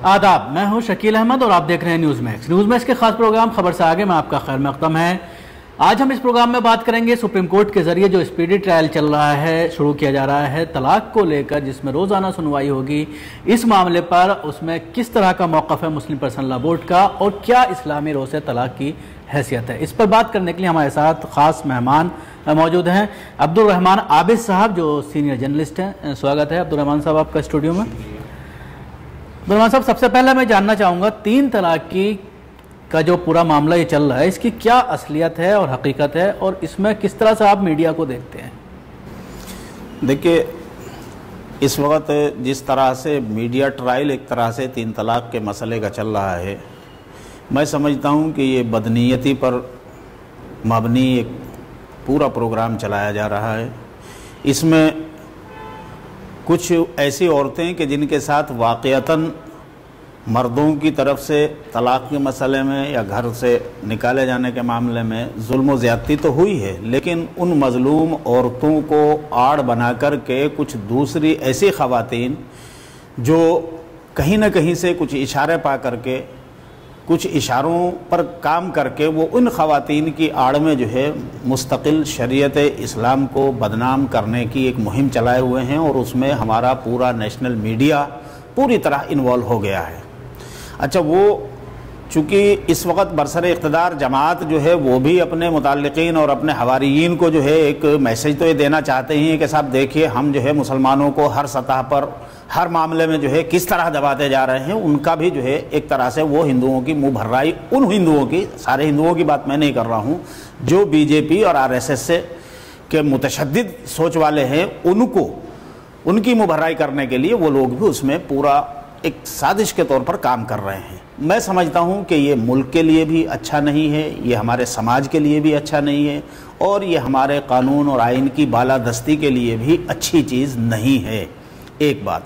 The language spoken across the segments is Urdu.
آداب، میں ہوں شکیل احمد اور آپ دیکھ رہے ہیں نیوز میکس۔ نیوز میکس کے خاص پروگرام خبر سے آگے میں آپ کا خیر مقدم ہے۔ آج ہم اس پروگرام میں بات کریں گے سپریم کورٹ کے ذریعے جو اسپیڈی ٹرائل چل رہا ہے، شروع کیا جا رہا ہے طلاق کو لے کر، جس میں روزانہ سنوائی ہوگی۔ اس معاملے پر اس میں کس طرح کا موقف ہے مسلم پرسنل لا بورڈ کا اور کیا اسلامی رو سے طلاق کی حیثیت ہے، اس پر بات کرنے کے لیے ہمارے ساتھ خاص مہمان موجود ہیں۔ عبدالرحمان عابد صاحب جو سینئر جرنلسٹ ہیں، سواگت ہے عبدالرحمان صاحب آپ کا اسٹوڈیو میں۔ عبدالرحمان صاحب، سب سے پہلے میں جاننا چاہوں گا تین طلاق کا جو پورا معاملہ یہ چل رہا ہے، اس کی کیا اصلیت ہے اور حقیقت ہے، اور اس میں کس طرح سے آپ میڈیا کو دیکھتے ہیں؟ دیکھیے، اس وقت جس طرح سے میڈیا ٹرائل ایک طرح سے تین طلاق کے مسئلے کا چل رہا ہے، میں سمجھتا ہوں کہ یہ بدنیتی پر مبنی ایک پورا پروگرام چلایا جا رہا ہے۔ اس میں کچھ ایسی عورتیں کہ جن کے ساتھ واقعتاً مردوں کی طرف سے طلاق کے مسئلے میں یا گھر سے نکالے جانے کے معاملے میں ظلم و زیادتی تو ہوئی ہے، لیکن ان مظلوم عورتوں کو آڑ بنا کر کے کچھ دوسری ایسی خواتین جو کہیں نہ کہیں سے کچھ اشارے پا کر کے، کچھ اشاروں پر کام کر کے وہ ان خواتین کی آڑ میں جو ہے مستقل شریعت اسلام کو بدنام کرنے کی ایک مہم چلائے ہوئے ہیں، اور اس میں ہمارا پورا نیشنل میڈیا پوری طرح انوالو ہو گیا ہے۔ اچھا، وہ چونکہ اس وقت برسر اقتدار جماعت جو ہے وہ بھی اپنے متعلقین اور اپنے حواریین کو جو ہے ایک میسیج تو یہ دینا چاہتے ہیں کہ صاحب دیکھیے ہم جو ہے مسلمانوں کو ہر سطح پر ہر معاملے میں جو ہے کس طرح دباتے جا رہے ہیں، ان کا بھی جو ہے ایک طرح سے وہ ہندوؤں کی منہ بھرائی، ان ہندوؤں کی، سارے ہندوؤں کی بات میں نہیں کر رہا ہوں، جو بی جے پی اور آر ایس ایس سے کے متشدد سوچ والے ہیں، ان کی منہ بھرائی کرنے کے لیے وہ لوگ بھی اس میں پورا ایک سازش کے طور پر کام کر رہے ہیں۔ میں سمجھتا ہوں کہ یہ ملک کے لیے بھی اچھا نہیں ہے، یہ ہمارے سماج کے لیے بھی اچھا نہیں ہے، اور یہ ہمارے قانون اور آئین کی بالادستی کے لیے بھی اچھی چیز نہیں ہے۔ ایک بات،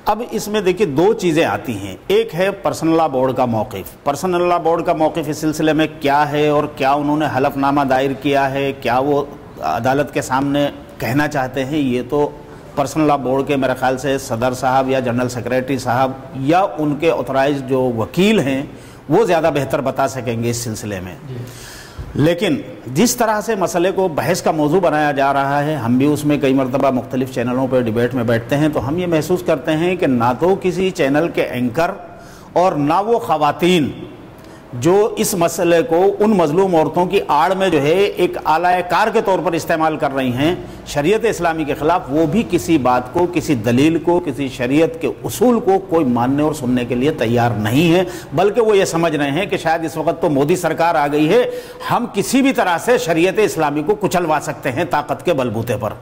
اب اس میں دیکھیے دو چیزیں آتی ہیں۔ ایک ہے پرسنل لا بورڈ کا موقف۔ پرسنل لا بورڈ کا موقف اس سلسلے میں کیا ہے، اور کیا انہوں نے حلف نامہ دائر کیا ہے، کیا وہ عدالت کے سامنے کہنا چاہتے ہیں، یہ تو پرسنل لا بورڈ کے میرے خیال سے صدر صاحب یا جنرل سیکریٹری صاحب یا ان کے آتھورائز جو وکیل ہیں وہ زیادہ بہتر بتا سکیں گے اس سلسلے میں۔ لیکن جس طرح سے مسئلے کو بحث کا موضوع بنایا جا رہا ہے، ہم بھی اس میں کئی مرتبہ مختلف چینلوں پہ ڈیبیٹ میں بیٹھتے ہیں، تو ہم یہ محسوس کرتے ہیں کہ نہ تو کسی چینل کے اینکر اور نہ وہ خواتین جو اس مسئلے کو ان مظلوم عورتوں کی آڑ میں جو ہے ایک آلہ کار کے طور پر استعمال کر رہی ہیں شریعت اسلامی کے خلاف، وہ بھی کسی بات کو، کسی دلیل کو، کسی شریعت کے اصول کو کوئی ماننے اور سننے کے لیے تیار نہیں ہے، بلکہ وہ یہ سمجھ رہے ہیں کہ شاید اس وقت تو مودی سرکار آ گئی ہے، ہم کسی بھی طرح سے شریعت اسلامی کو کچلوا سکتے ہیں طاقت کے بلبوتے پر،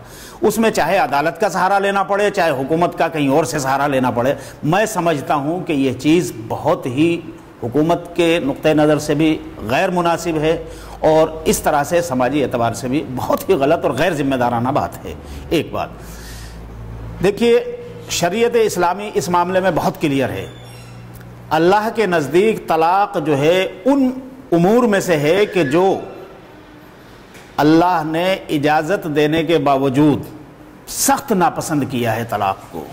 اس میں چاہے عدالت کا سہارا لینا پڑے، چاہے حکومت کا کہیں اور سے سہارا لینا پڑے۔ میں سمجھتا ہوں کہ یہ چیز بہت ہی حکومت کے نقطہ نظر سے بھی غیر مناسب ہے، اور اس طرح سے سماجی اعتبار سے بھی بہت ہی غلط اور غیر ذمہ دارانہ بات ہے۔ ایک بات دیکھیے، شریعت اسلامی اس معاملے میں بہت کلیئر ہے۔ اللہ کے نزدیک طلاق جو ہے ان امور میں سے ہے کہ جو اللہ نے اجازت دینے کے باوجود سخت ناپسند کیا ہے طلاق کو،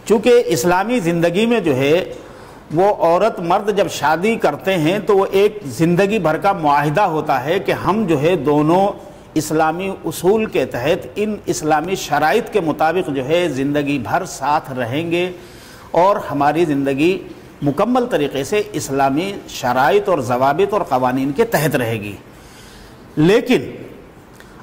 چونکہ اسلامی زندگی میں جو ہے وہ عورت مرد جب شادی کرتے ہیں تو وہ ایک زندگی بھر کا معاہدہ ہوتا ہے کہ ہم جو ہے دونوں اسلامی اصول کے تحت ان اسلامی شرائط کے مطابق جو ہے زندگی بھر ساتھ رہیں گے، اور ہماری زندگی مکمل طریقے سے اسلامی شرائط اور ضوابط اور قوانین کے تحت رہے گی۔ لیکن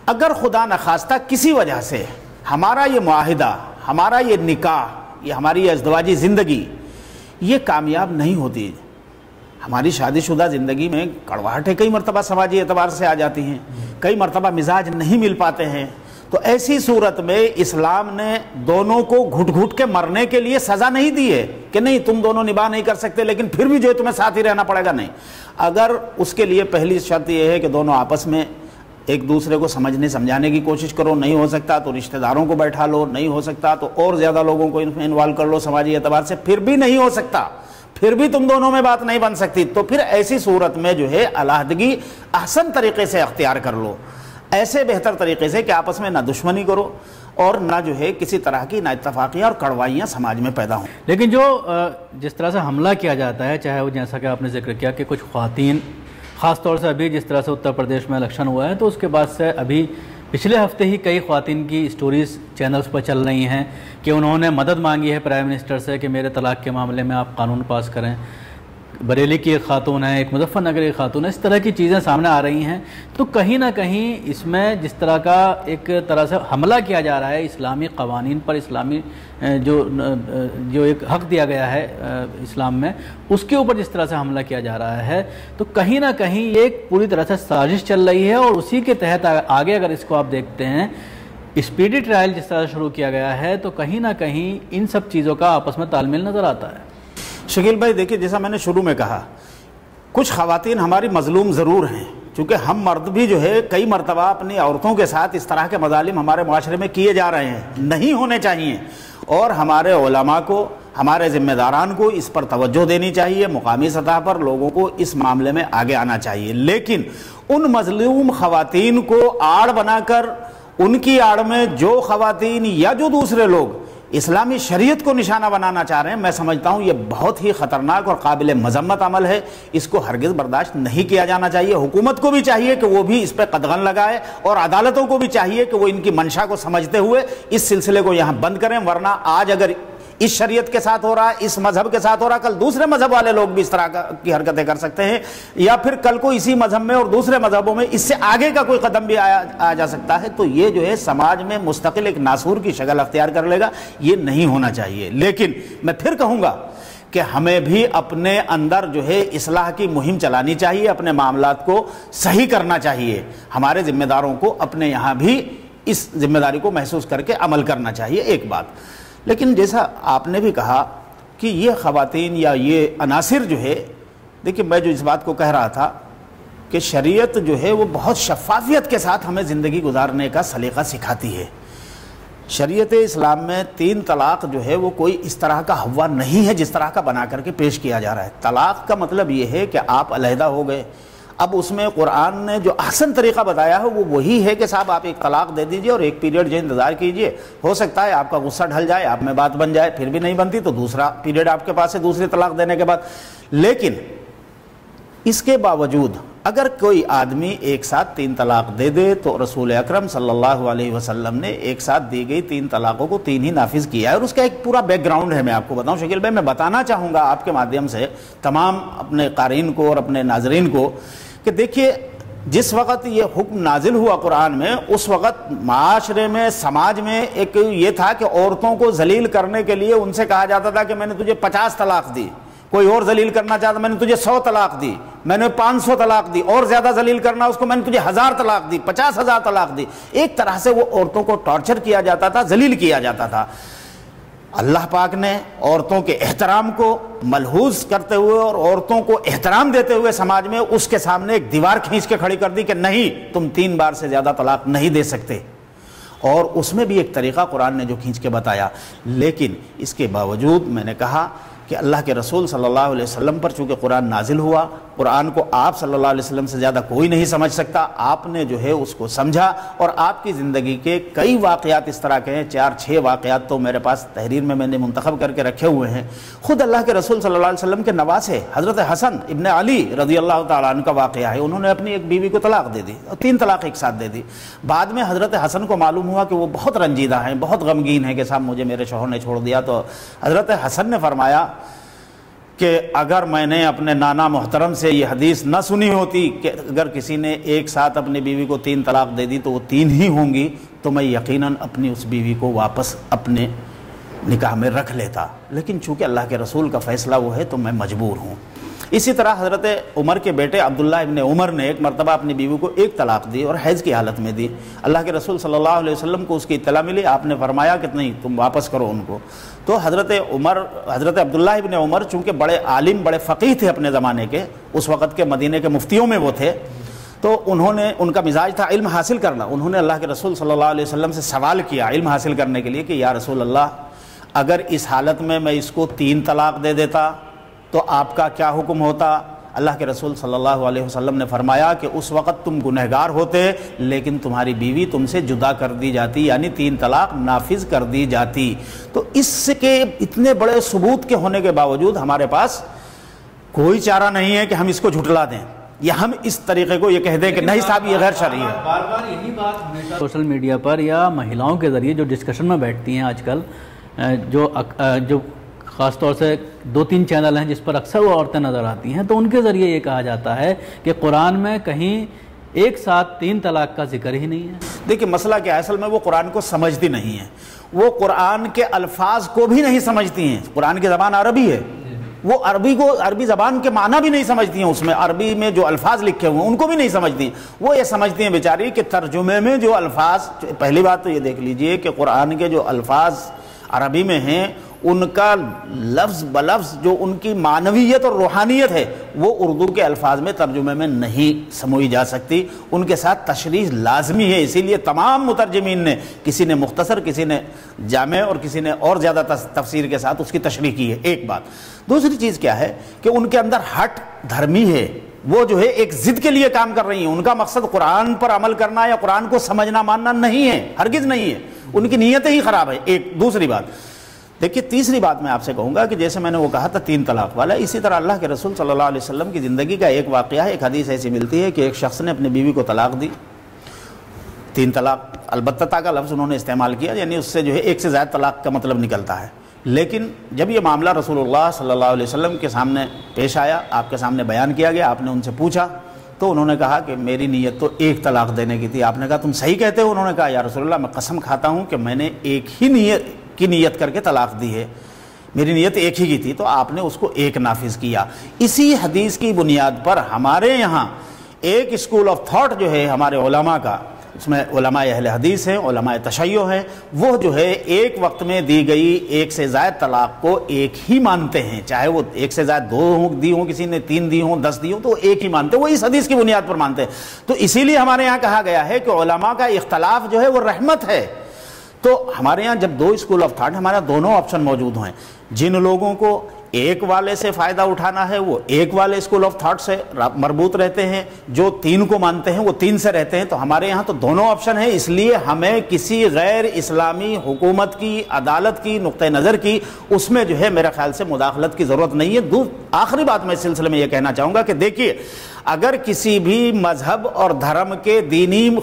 اگر خدا نخواستہ کسی وجہ سے ہمارا یہ معاہدہ، ہمارا یہ نکاح، یہ ہماری ازدواجی زندگی یہ کامیاب نہیں ہوتی، ہماری شادی شدہ زندگی میں کڑواہٹیں کئی مرتبہ سماجی اعتبار سے آ جاتی ہیں، کئی مرتبہ مزاج نہیں مل پاتے ہیں، تو ایسی صورت میں اسلام نے دونوں کو گھٹ گھٹ کے مرنے کے لیے سزا نہیں دی ہے کہ نہیں تم دونوں نباہ نہیں کر سکتے لیکن پھر بھی جو ہے تمہیں ساتھ ہی رہنا پڑے گا، نہیں۔ اگر اس کے لیے پہلی شرط یہ ہے کہ دونوں آپس میں ایک دوسرے کو سمجھنے سمجھانے کی کوشش کرو، نہیں ہو سکتا تو رشتہ داروں کو بیٹھا لو، نہیں ہو سکتا تو اور زیادہ لوگوں کو ان میں انوالو کر لو سماجی اعتبار سے، پھر بھی نہیں ہو سکتا، پھر بھی تم دونوں میں بات نہیں بن سکتی، تو پھر ایسی صورت میں جو ہے علیحدگی احسن طریقے سے اختیار کر لو، ایسے بہتر طریقے سے کہ آپس میں نہ دشمنی کرو اور نہ جو ہے کسی طرح کی نا اتفاقیاں اور کڑوائیاں سماج میں پیدا ہوں۔ لیکن جو جس طرح سے حملہ کیا جاتا ہے، چاہے وہ جیسا کہ آپ نے ذکر کیا کہ کچھ خواتین، خاص طور سے ابھی جس طرح سے اتر پردیش میں الیکشن ہوا ہے تو اس کے بعد سے ابھی پچھلے ہفتے ہی کئی خواتین کی سٹوریز چینلز پر چل رہی ہیں کہ انہوں نے مدد مانگی ہے پرائم منسٹر سے کہ میرے طلاق کے معاملے میں آپ قانون پاس کریں۔ بریلی کی ایک خاتون ہے، ایک مظفر نگر کی خاتون ہے، اس طرح کی چیزیں سامنے آ رہی ہیں۔ تو کہیں نہ کہیں اس میں جس طرح کا ایک طرح سے حملہ کیا جا رہا ہے اسلامی قوانین پر، اسلامی جو ایک حق دیا گیا ہے اسلام میں، اس کے اوپر جس طرح سے حملہ کیا جا رہا ہے، تو کہیں نہ کہیں یہ ایک پوری طرح سے سازش چل رہی ہے، اور اسی کے تحت آگے اگر اس کو آپ دیکھتے ہیں اسپیڈی ٹرائل جس طرح سے شروع کیا گیا ہے، تو کہیں نہ کہیں ان سب چیزوں کا آپس میں تال میل نظر آتا ہے۔ شکیل بھائی دیکھیے، جیسا میں نے شروع میں کہا، کچھ خواتین ہماری مظلوم ضرور ہیں، چونکہ ہم مرد بھی جو ہے کئی مرتبہ اپنی عورتوں کے ساتھ اس طرح کے مظالم ہمارے معاشرے میں کیے جا رہے ہیں، نہیں ہونے چاہیے، اور ہمارے علماء کو، ہمارے ذمہ داران کو اس پر توجہ دینی چاہیے، مقامی سطح پر لوگوں کو اس معاملے میں آگے آنا چاہیے۔ لیکن ان مظلوم خواتین کو آڑ بنا کر، ان کی آڑ میں جو خواتین یا جو دوسرے لوگ اسلامی شریعت کو نشانہ بنانا چاہ رہے ہیں، میں سمجھتا ہوں یہ بہت ہی خطرناک اور قابل مذمت عمل ہے، اس کو ہرگز برداشت نہیں کیا جانا چاہیے۔ حکومت کو بھی چاہیے کہ وہ بھی اس پہ قدغن لگائے، اور عدالتوں کو بھی چاہیے کہ وہ ان کی منشا کو سمجھتے ہوئے اس سلسلے کو یہاں بند کریں، ورنہ آج اگر اس شریعت کے ساتھ ہو رہا ہے، اس مذہب کے ساتھ ہو رہا ہے، کل دوسرے مذہب والے لوگ بھی اس طرح کی حرکتیں کر سکتے ہیں، یا پھر کل کو اسی مذہب میں اور دوسرے مذہبوں میں اس سے آگے کا کوئی قدم بھی آ جا سکتا ہے، تو یہ جو ہے سماج میں مستقل ایک ناسور کی شکل اختیار کر لے گا، یہ نہیں ہونا چاہیے۔ لیکن میں پھر کہوں گا کہ ہمیں بھی اپنے اندر جو ہے اصلاح کی مہم چلانی چاہیے، اپنے معاملات کو صحیح کرنا چاہیے، ہمارے ذمہ داروں کو اپنے یہاں بھی اس ذمہ داری کو محسوس کر کے عمل کرنا چاہیے، ایک بات۔ لیکن جیسا آپ نے بھی کہا کہ یہ خواتین یا یہ عناصر جو ہے، دیکھیں میں جو اس بات کو کہہ رہا تھا کہ شریعت جو ہے وہ بہت شفافیت کے ساتھ ہمیں زندگی گزارنے کا سلیقہ سکھاتی ہے۔ شریعت اسلام میں 3 طلاق جو ہے وہ کوئی اس طرح کا ہوا نہیں ہے جس طرح کا بنا کر کے پیش کیا جا رہا ہے۔ طلاق کا مطلب یہ ہے کہ آپ علیحدہ ہو گئے، اب اس میں قرآن نے جو احسن طریقہ بتایا ہے وہ وہی ہے کہ صاحب آپ ایک طلاق دے دیجئے اور ایک پیریڈ جو انتظار کیجئے، ہو سکتا ہے آپ کا غصہ ڈھل جائے، آپ میں بات بن جائے، پھر بھی نہیں بنتی تو دوسرا پیریڈ آپ کے پاس ہے دوسری طلاق دینے کے بعد۔ لیکن اس کے باوجود اگر کوئی آدمی ایک ساتھ 3 طلاق دے دے تو رسول اکرم صلی اللہ علیہ وسلم نے ایک ساتھ دی گئی 3 طلاقوں کو 3 ہی نافذ کیا ہے، اور اس کا ایک پورا بیک گراؤنڈ ہے، میں آپ کو بتاؤں شکیل بھائی، میں بتانا چاہوں گا آپ کے مادھیم سے تمام اپنے قارئین کو اور اپنے ناظرین کو کہ دیکھیے جس وقت یہ حکم نازل ہوا قرآن میں، اس وقت معاشرے میں، سماج میں ایک یہ تھا کہ عورتوں کو ذلیل کرنے کے لیے ان سے کہا جاتا تھا کہ میں نے تجھے 50 طلاق دی، کوئی اور ذلیل کرنا چاہتا میں نے تجھے 100 طلاق دی، میں نے 500 طلاق دی، اور زیادہ ذلیل کرنا اس کو میں نے تجھے 1000 طلاق دی، 50,000 طلاق دی۔ ایک طرح سے وہ عورتوں کو ٹارچر کیا جاتا تھا، ذلیل کیا جاتا تھا۔ اللہ پاک نے عورتوں کے احترام کو ملحوظ کرتے ہوئے اور عورتوں کو احترام دیتے ہوئے سماج میں اس کے سامنے ایک دیوار کھینچ کے کھڑی کر دی کہ نہیں، تم 3 بار سے زیادہ طلاق نہیں دے سکتے، اور اس میں بھی ایک طریقہ قرآن نے جو کھینچ کے بتایا۔ لیکن اس کے باوجود میں نے کہا کہ اللہ کے رسول صلی اللہ علیہ وسلم پر چونکہ قرآن نازل ہوا، قرآن کو آپ صلی اللہ علیہ وسلم سے زیادہ کوئی نہیں سمجھ سکتا، آپ نے جو ہے اس کو سمجھا، اور آپ کی زندگی کے کئی واقعات اس طرح کے ہیں، 4-6 واقعات تو میرے پاس تحریر میں نے منتخب کر کے رکھے ہوئے ہیں۔ خود اللہ کے رسول صلی اللہ علیہ وسلم کے نواسے حضرت حسن ابن علی رضی اللہ تعالیٰ عنہ کا واقعہ ہے، انہوں نے اپنی ایک بیوی کو طلاق دے دی، 3 طلاق ایک ساتھ دے دی۔ بعد میں حضرت حسن کو معلوم ہوا کہ وہ بہت رنجیدہ ہیں، بہت غمگین ہیں کہ صاحب مجھے میرے شوہر نے چھوڑ دیا، تو حضرت حسن نے فرمایا کہ اگر میں نے اپنے نانا محترم سے یہ حدیث نہ سنی ہوتی کہ اگر کسی نے ایک ساتھ اپنی بیوی کو 3 طلاق دے دی تو وہ 3 ہی ہوں گی، تو میں یقیناً اپنی اس بیوی کو واپس اپنے نکاح میں رکھ لیتا، لیکن چونکہ اللہ کے رسول کا فیصلہ وہ ہے تو میں مجبور ہوں۔ اسی طرح حضرت عمر کے بیٹے عبداللہ ابن عمر نے ایک مرتبہ اپنی بیوی کو 1 طلاق دی اور حیض کی حالت میں دی۔ اللہ کے رسول صلی اللہ علیہ وسلم کو اس کی اطلاع ملی، آپ نے فرمایا کہ نہیں، تم واپس کرو ان کو۔ تو حضرت عبداللہ ابن عمر چونکہ بڑے عالم، بڑے فقیہ تھے اپنے زمانے کے، اس وقت کے مدینے کے مفتیوں میں وہ تھے، تو ان کا مزاج تھا علم حاصل کرنا۔ انہوں نے اللہ کے رسول صلی اللہ علیہ وسلم سے سوال کیا علم حاصل کرنے کے لیے کہ یا رسول اللہ، اگر اس حالت میں اس کو 3 طلاق دے دیتا تو آپ کا کیا حکم ہوتا؟ اللہ کے رسول صلی اللہ علیہ وسلم نے فرمایا کہ اس وقت تم گنہگار ہوتے لیکن تمہاری بیوی تم سے جدا کر دی جاتی، یعنی 3 طلاق نافذ کر دی جاتی۔ تو اس کے اتنے بڑے ثبوت کے ہونے کے باوجود ہمارے پاس کوئی چارہ نہیں ہے کہ ہم اس کو جھٹلا دیں یا ہم اس طریقے کو یہ کہہ دیں کہ نہیں صاحب یہ غیر شرعی ہے۔ بار بار یہی بات ہمیشہ سوشل میڈیا پر یا مہیلاؤں کے ذریعے جو ڈسکشن میں بیٹھتی ہیں آج کل، جو خاص طور سے 2-3 چینل ہیں جس پر اکثر وہ عورتیں نظر آتی ہیں، تو ان کے ذریعے یہ کہا جاتا ہے کہ قرآن میں کہیں ایک ساتھ 3 طلاق کا ذکر ہی نہیں ہے۔ دیکھیں مسئلہ کیا ہے، اصل میں وہ قرآن کو سمجھتی نہیں ہیں، وہ قرآن کے الفاظ کو بھی نہیں سمجھتی ہیں۔ قرآن کی زبان عربی ہے، وہ عربی زبان کے معنی بھی نہیں سمجھتی ہیں، اس میں عربی میں جو الفاظ لکھے ہوئے ہیں ان کو بھی نہیں سمجھتی ہیں۔ وہ یہ سمجھتی ہیں بیچاری کہ ترجمے میں جو الفاظ، پہلی بات تو یہ دیکھ لیجئے کہ قرآن کے جو الفاظ عربی میں ہیں ان کا لفظ بلفظ جو ان کی معنویت اور روحانیت ہے وہ اردو کے الفاظ میں ترجمے میں نہیں سموئی جا سکتی، ان کے ساتھ تشریح لازمی ہے۔ اسی لیے تمام مترجمین نے، کسی نے مختصر، کسی نے جامع اور کسی نے اور زیادہ تفسیر کے ساتھ اس کی تشریح کی ہے۔ ایک بات۔ دوسری چیز کیا ہے کہ ان کے اندر ہٹ دھرمی ہے، وہ جو ہے ایک ضد کے لیے کام کر رہی ہیں، ان کا مقصد قرآن پر عمل کرنا یا قرآن کو سمجھنا ماننا نہیں ہے، ہرگز نہیں ہے، ان کی نیتیں ہی خراب ہے۔ ایک دوسری بات دیکھیے، تیسری بات میں آپ سے کہوں گا کہ جیسے میں نے وہ کہا تھا 3 طلاق والا، اسی طرح اللہ کے رسول صلی اللہ علیہ وسلم کی زندگی کا ایک واقعہ ہے، ایک حدیث ایسی ملتی ہے کہ ایک شخص نے اپنی بیوی کو طلاق دی، 3 طلاق، البتہ کا لفظ انہوں نے استعمال کیا، یعنی اس سے جو ہے ایک سے زائد طلاق کا مطلب نکلتا ہے۔ لیکن جب یہ معاملہ رسول اللہ صلی اللہ علیہ وسلم کے سامنے پیش آیا، آپ کے سامنے بیان کیا گیا، آپ نے ان سے پوچھا تو انہوں نے کہا کہ میری نیت تو 1 طلاق دینے کی تھی۔ آپ نے کہا تم صحیح کہتے ہو؟ انہوں نے کہا یا رسول اللہ میں قسم کھاتا ہوں کہ میں نے ایک ہی نیت کر کے طلاق دی ہے، میری نیت ایک ہی کی تھی۔ تو آپ نے اس کو 1 نافذ کیا۔ اسی حدیث کی بنیاد پر ہمارے یہاں ایک اسکول آف تھاٹ جو ہے ہمارے علماء کا، اس میں علماء اہل حدیث ہیں، علماء تشیع ہیں، وہ جو ہے ایک وقت میں دی گئی 1 سے زائد طلاق کو 1 ہی مانتے ہیں، چاہے وہ 1 سے زائد 2 دی ہوں، کسی نے 3 دی ہوں، 10 دی ہوں، تو 1 ہی مانتے ہیں، وہ اس حدیث کی بنیاد پر مانتے ہیں۔ تو اسی لیے ہمارے یہاں کہا گیا ہے کہ علماء کا اختلاف جو ہے وہ رحمت ہے۔ تو ہمارے یہاں جب 2 اسکول آف تھاٹ، ہمارے دونوں آپشن موجود ہیں، جن لوگوں کو 1 والے سے فائدہ اٹھانا ہے وہ 1 والے اسکول آف تھاٹ سے مربوط رہتے ہیں، جو 3 کو مانتے ہیں وہ 3 سے رہتے ہیں۔ تو ہمارے یہاں تو دونوں آپشن ہیں، اس لیے ہمیں کسی غیر اسلامی حکومت کی، عدالت کی نقطہ نظر کی اس میں جو ہے میرے خیال سے مداخلت کی ضرورت نہیں ہے۔ آخری بات میں اس سلسلے میں یہ کہنا چاہوں گا کہ دیکھیے، اگر کسی بھی مذہب اور دھرم کے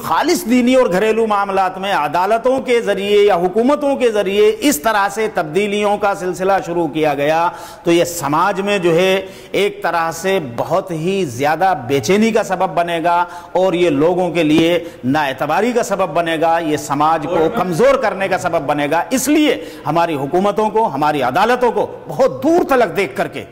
خالص دینی اور گھریلو معاملات میں عدالتوں کے ذریعے یا حکومتوں کے ذریعے اس طرح سے تبدیلیوں کا سلسلہ شروع کیا گیا تو یہ سماج میں جو ہے ایک طرح سے بہت ہی زیادہ بے چینی کا سبب بنے گا، اور یہ لوگوں کے لیے نااعتباری کا سبب بنے گا، یہ سماج کو کمزور کرنے کا سبب بنے گا۔ اس لیے ہماری حکومتوں کو، ہماری عدالتوں کو بہت دور تلک دیکھ کر کے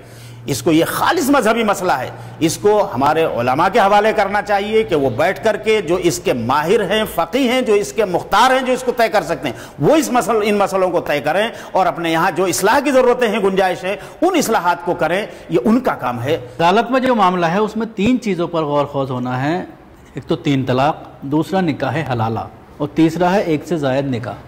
اس کو، یہ خالص مذہبی مسئلہ ہے، اس کو ہمارے علماء کے حوالے کرنا چاہیے کہ وہ بیٹھ کر کے جو اس کے ماہر ہیں، فقیہ ہیں، جو اس کے مختار ہیں، جو اس کو طے کر سکتے ہیں، وہ ان مسئلوں کو طے کریں، اور اپنے یہاں جو اصلاح کی ضرورتیں ہیں، گنجائش ہے، ان اصلاحات کو کریں، یہ ان کا کام ہے۔ عدالت میں جو معاملہ ہے اس میں 3 چیزوں پر غور خوض ہونا ہے، ایک تو 3 طلاق، دوسرا نکاح حلالہ، اور تیسرا ہے 1 سے زائد نکاح۔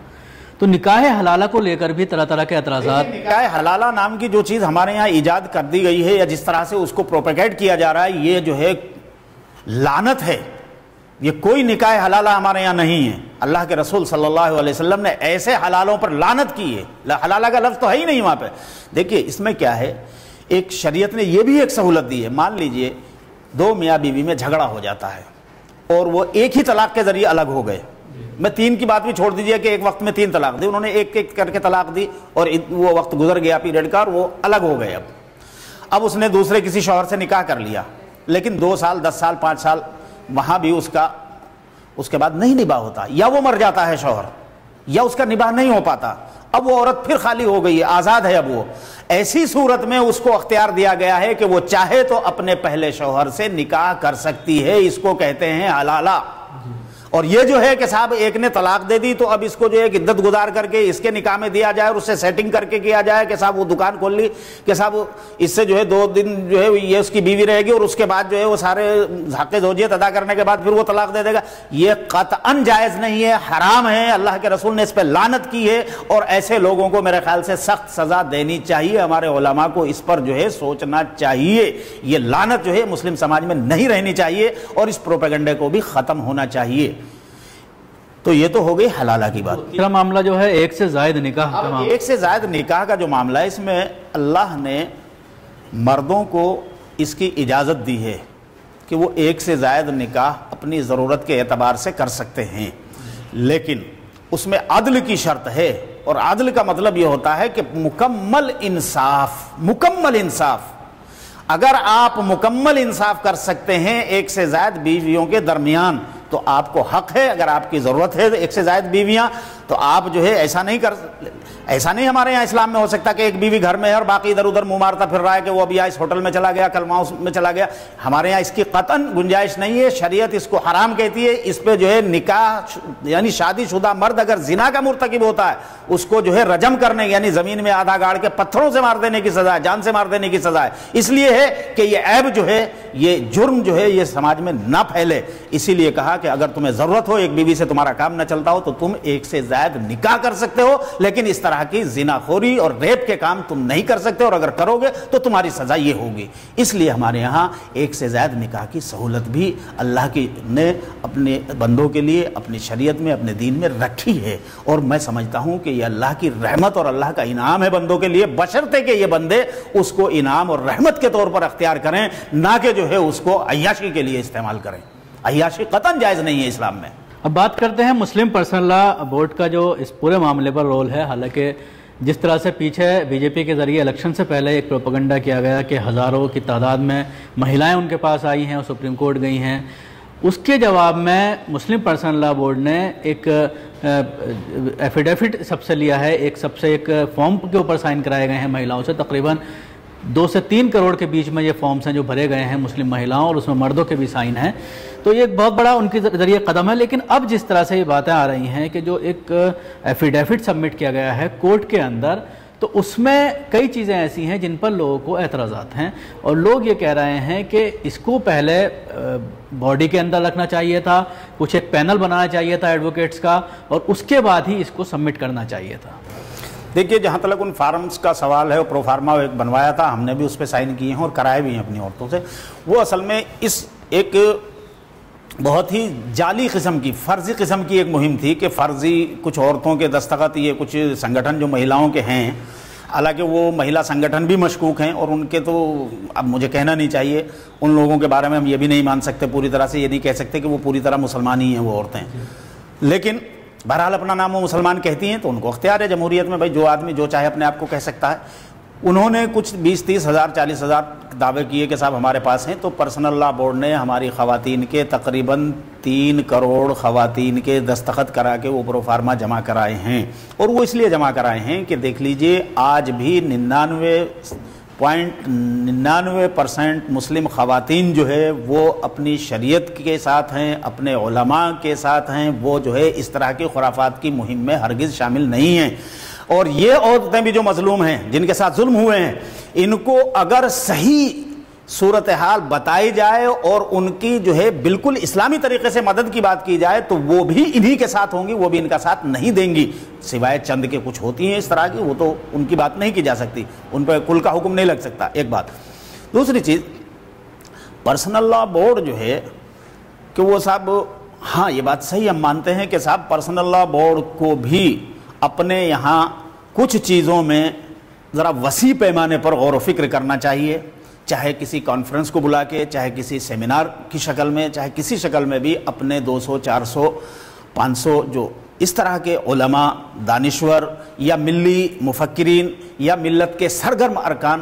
تو نکاح حلالہ کو لے کر بھی طرح طرح کے اعتراضات۔ نکاح حلالہ نام کی جو چیز ہمارے یہاں ایجاد کر دی گئی ہے یا جس طرح سے اس کو پروپیگیٹ کیا جا رہا ہے، یہ جو ہے لعنت ہے۔ یہ کوئی نکاح حلالہ ہمارے یہاں نہیں ہے۔ اللہ کے رسول صلی اللہ علیہ وسلم نے ایسے حلالوں پر لعنت کی ہے، حلالہ کا لفظ تو ہے ہی نہیں وہاں پہ۔ دیکھیے اس میں کیا ہے، ایک شریعت نے یہ بھی ایک سہولت دی ہے۔ مان لیجئے 2 میاں بیوی میں جھگڑا ہو جاتا ہے اور وہ ایک ہی طلاق کے ذریعے الگ ہو گئے، میں 3 کی بات بھی چھوڑ دیجئے کہ ایک وقت میں 3 طلاق دی، انہوں نے ایک ایک کر کے طلاق دی اور وہ وقت گزر گیا پیریڈ کا اور وہ الگ ہو گئے۔ اب اس نے دوسرے کسی شوہر سے نکاح کر لیا، لیکن 2 سال 10 سال 5 سال وہاں بھی اس کے بعد نہیں نباہ ہوتا، یا وہ مر جاتا ہے شوہر، یا اس کا نباہ نہیں ہو پاتا، اب وہ عورت پھر خالی ہو گئی ہے، آزاد ہے اب وہ۔ ایسی صورت میں اس کو اختیار دیا گیا ہے کہ وہ چاہے تو اپنے پہلے شوہر سے نکاح کر سکتی ہے، اس کو کہتے ہیں حلالہ۔ اور یہ جو ہے کہ صاحب ایک نے طلاق دے دی تو اب اس کو جو ہے کہ عدت گزار کر کے اس کے نکاح میں دیا جائے اور اس سے سیٹنگ کر کے کیا جائے کہ صاحب وہ دکان کھول لی کہ صاحب اس سے جو ہے 2 دن جو ہے یہ اس کی بیوی رہے گی اور اس کے بعد جو ہے وہ سارے حق زوجیت ادا کرنے کے بعد پھر وہ طلاق دے دے گا. یہ قطعاً جائز نہیں ہے, حرام ہے, اللہ کے رسول نے اس پہ لعنت کی ہے اور ایسے لوگوں کو میرے خیال سے سخت سزا دینی چاہیے. ہمارے علماء کو اس پر جو ہے سوچنا چاہیے. یہ لعنت جو ہے مسلم سماج میں نہیں رہنی چاہیے اور اس پروپیگنڈے کو بھی ختم ہونا چاہیے. تو یہ تو ہو گئی حلالہ کی بات. تیسرا معاملہ جو ہے ایک سے زائد نکاح کا معاملہ. ایک سے زائد نکاح کا جو معاملہ ہے اس میں اللہ نے مردوں کو اس کی اجازت دی ہے کہ وہ ایک سے زائد نکاح اپنی ضرورت کے اعتبار سے کر سکتے ہیں, لیکن اس میں عدل کی شرط ہے. اور عدل کا مطلب یہ ہوتا ہے کہ مکمل انصاف. اگر آپ مکمل انصاف کر سکتے ہیں ایک سے زائد بیویوں کے درمیان تو آپ کو حق ہے. اگر آپ کی ضرورت ہے ایک سے زائد بیویاں تو آپ جو ہے ایسا نہیں ہمارے یہاں اسلام میں ہو سکتا کہ ایک بیوی گھر میں ہے اور باقی ادھر ادھر منہ مارتا پھر رہا ہے کہ وہ ابھی اس ہوٹل میں چلا گیا, کل وہاں میں چلا گیا. ہمارے یہاں اس کی قطعاً گنجائش نہیں ہے. شریعت اس کو حرام کہتی ہے. اس پہ جو ہے نکاح یعنی شادی شدہ مرد اگر زنا کا مرتکب ہوتا ہے اس کو جو ہے رجم کرنے یعنی زمین میں آدھا گاڑ کے پتھروں سے مار دینے کی سزا ہے, جان سے مار دینے کی سزا ہے. اس لیے ہے کہ یہ عیب جو ہے, یہ جرم جو ہے یہ سماج میں نہ پھیلے. اسی لیے کہا کہ اگر تمہیں ضرورت ہو ایک بیوی سے تمہارا کام نہ چلتا ہو تو تم ایک سے زائد نکاح کر سکتے ہو, لیکن اس طرح کی زنا خوری اور ریپ کے کام تم نہیں کر سکتے, اور اگر کرو گے تو تمہاری سزا یہ ہوگی. اس لیے ہمارے یہاں ایک سے زائد نکاح کی سہولت بھی اللہ کی نے اپنے بندوں کے لیے اپنی شریعت میں اپنے دین میں رکھی ہے. اور میں سمجھتا ہوں کہ یہ اللہ کی رحمت اور اللہ کا انعام ہے بندوں کے لیے, بشرطے کہ یہ بندے اس کو انعام اور رحمت کے طور پر اختیار کریں, نہ کہ جو ہے اس کو عیاشی کے لیے استعمال کریں. عیاشی قطعاً جائز نہیں ہے اسلام میں. اب بات کرتے ہیں مسلم پرسنل لا بورڈ کا جو اس پورے معاملے پر رول ہے. حالانکہ جس طرح سے پیچھے بی جے پی کے ذریعے الیکشن سے پہلے ایک پروپیگنڈا کیا گیا کہ ہزاروں کی تعداد میں مہیلائیں ان کے پاس آئی ہیں اور سپریم کورٹ گئی ہیں, اس کے جواب میں مسلم پرسنل لا بورڈ نے ایک ایفیڈیوٹ سب سے لیا ہے. ایک فارم کے اوپر سائن کرائے گئے ہیں مہیلاؤں سے. تقریباً 2 سے 3 کروڑ کے بیچ میں یہ فارمز ہیں جو بھرے گئے ہیں مسلم مہیلاؤں, اور اس میں مردوں کے بھی سائن ہیں. تو یہ ایک بہت بڑا ان کے ذریعے قدم ہے. لیکن اب جس طرح سے یہ باتیں آ رہی ہیں کہ جو ایک ایفیڈیوٹ سبمٹ کیا گیا ہے کورٹ کے اندر, تو اس میں کئی چیزیں ایسی ہیں جن پر لوگوں کو اعتراضات ہیں, اور لوگ یہ کہہ رہے ہیں کہ اس کو پہلے باڈی کے اندر رکھنا چاہیے تھا, کچھ ایک پینل بنانا چاہیے تھا ایڈوکیٹس کا, اور اس کے بعد ہی اس کو سبمٹ کرنا چاہیے تھا. دیکھیے جہاں تک ان فارمز کا سوال ہے, پرو فارما ایک بنوایا تھا, ہم نے بھی اس پہ سائن کیے ہیں اور کرائے بھی ہیں اپنی عورتوں سے. وہ اصل میں اس ایک بہت ہی جعلی قسم کی, فرضی قسم کی ایک مہم تھی کہ فرضی کچھ عورتوں کے دستخط, یہ کچھ سنگٹھن جو مہیلاؤں کے ہیں, حالانکہ وہ مہیلا سنگٹھن بھی مشکوک ہیں اور ان کے تو اب مجھے کہنا نہیں چاہیے, ان لوگوں کے بارے میں ہم یہ بھی نہیں مان سکتے پوری طرح سے, یہ نہیں کہہ سکتے کہ وہ پوری طرح مسلمان ہی ہیں وہ عورتیں, لیکن بہرحال اپنا نام وہ مسلمان کہتی ہیں تو ان کو اختیار ہے جمہوریت میں, بھائی جو آدمی جو چاہے اپنے آپ کو کہہ سکتا ہے. انہوں نے کچھ 20-30 ہزار 40 ہزار دعوے کیے کہ صاحب ہمارے پاس ہیں, تو پرسنل لا بورڈ نے ہماری خواتین کے تقریباً 3 کروڑ خواتین کے دستخط کرا کے وہ پرو فارما جمع کرائے ہیں. اور وہ اس لیے جمع کرائے ہیں کہ دیکھ لیجئے آج بھی 99.99% مسلم خواتین جو ہے وہ اپنی شریعت کے ساتھ ہیں, اپنے علماء کے ساتھ ہیں, وہ جو ہے اس طرح کی خرافات کی مہم میں ہرگز شامل نہیں ہیں. اور یہ عورتیں بھی جو مظلوم ہیں, جن کے ساتھ ظلم ہوئے ہیں, ان کو اگر صحیح صورتحال بتائی جائے اور ان کی جو ہے بالکل اسلامی طریقے سے مدد کی بات کی جائے تو وہ بھی انہی کے ساتھ ہوں گی, وہ بھی ان کا ساتھ نہیں دیں گی, سوائے چند کے کچھ ہوتی ہیں اس طرح کی, وہ تو ان کی بات نہیں کی جا سکتی, ان پہ کل کا حکم نہیں لگ سکتا. ایک بات. دوسری چیز, پرسنل لا بورڈ جو ہے کہ وہ صاحب, ہاں یہ بات صحیح ہم مانتے ہیں کہ صاحب پرسنل لا بورڈ کو بھی اپنے یہاں کچھ چیزوں میں ذرا وسیع پیمانے پر غور و فکر کرنا چاہیے, چاہے کسی کانفرنس کو بلا کے, چاہے کسی سیمینار کی شکل میں, چاہے کسی شکل میں بھی اپنے 200 400 500 جو اس طرح کے علماء, دانشور یا ملی مفکرین یا ملت کے سرگرم ارکان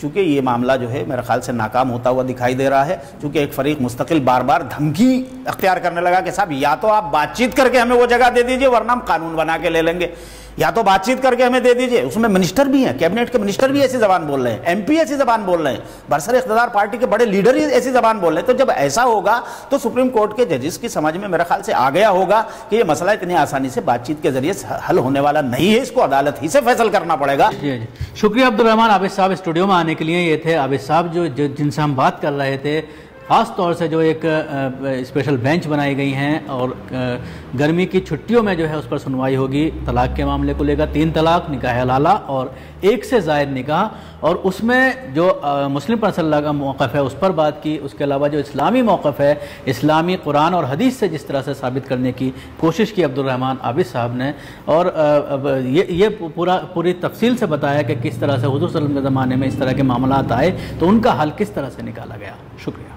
چونکہ یہ معاملہ جو ہے میرے خیال سے ناکام ہوتا ہوا دکھائی دے رہا ہے، چونکہ ایک فریق مستقل بار بار دھمکی اختیار کرنے لگا کہ صاحب یا تو آپ بات چیت کر کے ہمیں وہ جگہ دے دیجئے ورنہ ہم قانون بنا کے لے لیں گے، یا تو بات چیت کر کے ہمیں دے دیجئے۔ اس میں منسٹر بھی ہیں، کیبنٹ کے منسٹر بھی ایسی زبان بول رہے ہیں، ایم پی ایسی زبان بول رہے ہیں، برسر اقتدار پارٹی کے بڑے لیڈر ہی ایسی زبان بول رہے ہیں۔ تو جب ایسا ہوگا تو سپریم کورٹ کے ججز کی سمجھ میں میرے خیال سے آ گیا ہوگا کہ یہ مسئلہ اتنی آسانی سے بات چیت کے ذریعے حل ہونے والا نہیں ہے، اس کو عدالت ہی سے فیصل کرنا پڑے گا۔ جی شکریہ عبدالرحمن عابد صاحب اسٹوڈیو میں آنے کے لیے۔ یہ تھے عابد صاحب جن سے ہم بات کر رہے تھے، خاص طور سے جو ایک اسپیشل بینچ بنائی گئی ہیں اور گرمی کی چھٹیوں میں جو ہے اس پر سنوائی ہوگی طلاق کے معاملے کو لے کر، 3 طلاق، نکاح حلالہ اور 1 سے زائد نکاح، اور اس میں جو مسلم پرسنل لا کا موقف ہے اس پر بات کی، اس کے علاوہ جو اسلامی موقف ہے، اسلامی قرآن اور حدیث سے جس طرح سے ثابت کرنے کی کوشش کی عبدالرحمن عابد صاحب نے، اور یہ پوری تفصیل سے بتایا کہ کس طرح سے حضور صلی اللہ علیہ وسلم کے زمانے میں اس طرح کے معاملات آئے تو ان کا حل کس طرح سے نکالا گیا۔ شکریہ۔